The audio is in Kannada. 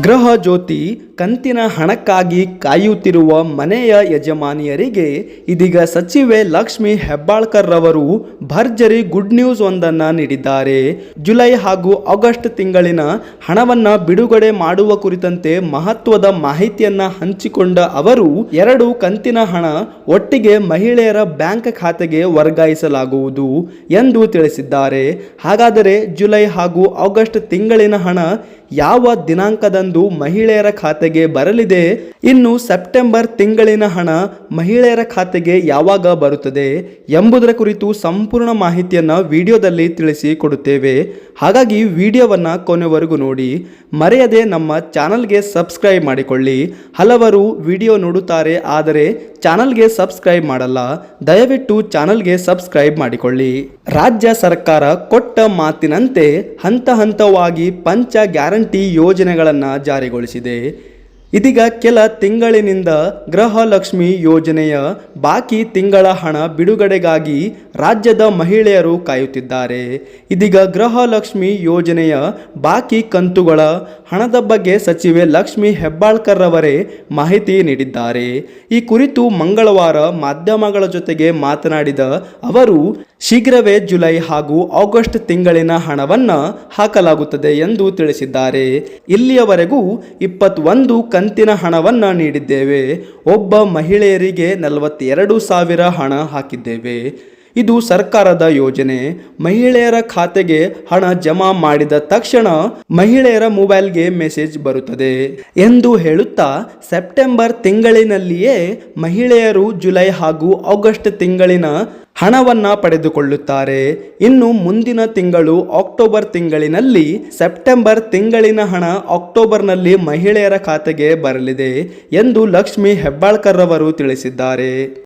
ಗೃಹ ಜ್ಯೋತಿ ಕಂತಿನ ಹಣಕ್ಕಾಗಿ ಕಾಯುತ್ತಿರುವ ಮನೆಯ ಯಜಮಾನಿಯರಿಗೆ ಇದೀಗ ಸಚಿವೆ ಲಕ್ಷ್ಮಿ ಹೆಬ್ಬಾಳ್ಕರ್ ರವರು ಭರ್ಜರಿ ಗುಡ್ ನ್ಯೂಸ್ ಒಂದನ್ನು ನೀಡಿದ್ದಾರೆ. ಜುಲೈ ಹಾಗೂ ಆಗಸ್ಟ್ ತಿಂಗಳಿನ ಹಣವನ್ನು ಬಿಡುಗಡೆ ಮಾಡುವ ಕುರಿತಂತೆ ಮಹತ್ವದ ಮಾಹಿತಿಯನ್ನ ಹಂಚಿಕೊಂಡ ಅವರು 2 ಕಂತಿನ ಹಣ ಒಟ್ಟಿಗೆ ಮಹಿಳೆಯರ ಬ್ಯಾಂಕ್ ಖಾತೆಗೆ ವರ್ಗಾಯಿಸಲಾಗುವುದು ಎಂದು ತಿಳಿಸಿದ್ದಾರೆ. ಹಾಗಾದರೆ ಜುಲೈ ಹಾಗೂ ಆಗಸ್ಟ್ ತಿಂಗಳಿನ ಹಣ ಯಾವ ದಿನಾಂಕದಂದು ಮಹಿಳೆಯರ ಖಾತೆಗೆ ಬರಲಿದೆ, ಇನ್ನು ಸೆಪ್ಟೆಂಬರ್ ತಿಂಗಳಿನ ಹಣ ಮಹಿಳೆಯರ ಖಾತೆಗೆ ಯಾವಾಗ ಬರುತ್ತದೆ ಎಂಬುದರ ಕುರಿತು ಸಂಪೂರ್ಣ ಮಾಹಿತಿಯನ್ನು ವಿಡಿಯೋದಲ್ಲಿ ತಿಳಿಸಿ ಕೊಡುತ್ತೇವೆ. ಹಾಗಾಗಿ ವಿಡಿಯೋವನ್ನು ಕೊನೆವರೆಗೂ ನೋಡಿ, ಮರೆಯದೆ ನಮ್ಮ ಚಾನಲ್ಗೆ ಸಬ್ಸ್ಕ್ರೈಬ್ ಮಾಡಿಕೊಳ್ಳಿ. ಹಲವರು ವಿಡಿಯೋ ನೋಡುತ್ತಾರೆ ಆದರೆ ಚಾನಲ್ಗೆ ಸಬ್ಸ್ಕ್ರೈಬ್ ಮಾಡಲ್ಲ, ದಯವಿಟ್ಟು ಚಾನಲ್ಗೆ ಸಬ್ಸ್ಕ್ರೈಬ್ ಮಾಡಿಕೊಳ್ಳಿ. ರಾಜ್ಯ ಸರ್ಕಾರ ಕೊಟ್ಟ ಮಾತಿನಂತೆ ಹಂತ ಹಂತವಾಗಿ ಪಂಚ ಗ್ಯಾರಂಟಿ ಯೋಜನೆಗಳನ್ನು ಜಾರಿಗೊಳಿಸಿದೆ. ಇದೀಗ ಕೆಲ ತಿಂಗಳಿನಿಂದ ಗೃಹಲಕ್ಷ್ಮಿ ಯೋಜನೆಯ ಬಾಕಿ ತಿಂಗಳ ಹಣ ಬಿಡುಗಡೆಗಾಗಿ ರಾಜ್ಯದ ಮಹಿಳೆಯರು ಕಾಯುತ್ತಿದ್ದಾರೆ. ಇದೀಗ ಗೃಹಲಕ್ಷ್ಮಿ ಯೋಜನೆಯ ಬಾಕಿ ಕಂತುಗಳ ಹಣದ ಬಗ್ಗೆ ಸಚಿವೆ ಲಕ್ಷ್ಮಿ ಹೆಬ್ಬಾಳ್ಕರ್ ರವರೇ ಮಾಹಿತಿ ನೀಡಿದ್ದಾರೆ. ಈ ಕುರಿತು ಮಂಗಳವಾರ ಮಾಧ್ಯಮಗಳ ಜೊತೆಗೆ ಮಾತನಾಡಿದ ಅವರು, ಶೀಘ್ರವೇ ಜುಲೈ ಹಾಗೂ ಆಗಸ್ಟ್ ತಿಂಗಳಿನ ಹಣವನ್ನು ಹಾಕಲಾಗುತ್ತದೆ ಎಂದು ತಿಳಿಸಿದ್ದಾರೆ. ಇಲ್ಲಿಯವರೆಗೂ 21 ಕಂತಿನ ಹಣವನ್ನು ನೀಡಿದ್ದೇವೆ. ಒಬ್ಬ ಮಹಿಳೆಯರಿಗೆ 42,000 ಹಣ ಹಾಕಿದ್ದೇವೆ. ಇದು ಸರ್ಕಾರದ ಯೋಜನೆ. ಮಹಿಳೆಯರ ಖಾತೆಗೆ ಹಣ ಜಮಾ ಮಾಡಿದ ತಕ್ಷಣ ಮಹಿಳೆಯರ ಮೊಬೈಲ್ಗೆ ಮೆಸೇಜ್ ಬರುತ್ತದೆ ಎಂದು ಹೇಳುತ್ತಾ, ಸೆಪ್ಟೆಂಬರ್ ತಿಂಗಳಿನಲ್ಲಿಯೇ ಮಹಿಳೆಯರು ಜುಲೈ ಹಾಗೂ ಆಗಸ್ಟ್ ತಿಂಗಳಿನ ಹಣವನ್ನು ಪಡೆದುಕೊಳ್ಳುತ್ತಾರೆ. ಇನ್ನು ಮುಂದಿನ ತಿಂಗಳು ಅಕ್ಟೋಬರ್ ತಿಂಗಳಿನಲ್ಲಿ ಸೆಪ್ಟೆಂಬರ್ ತಿಂಗಳಿನ ಹಣ ಅಕ್ಟೋಬರ್ನಲ್ಲಿ ಮಹಿಳೆಯರ ಖಾತೆಗೆ ಬರಲಿದೆ ಎಂದು ಲಕ್ಷ್ಮಿ ಹೆಬ್ಬಾಳ್ಕರ್ ರವರು ತಿಳಿಸಿದ್ದಾರೆ.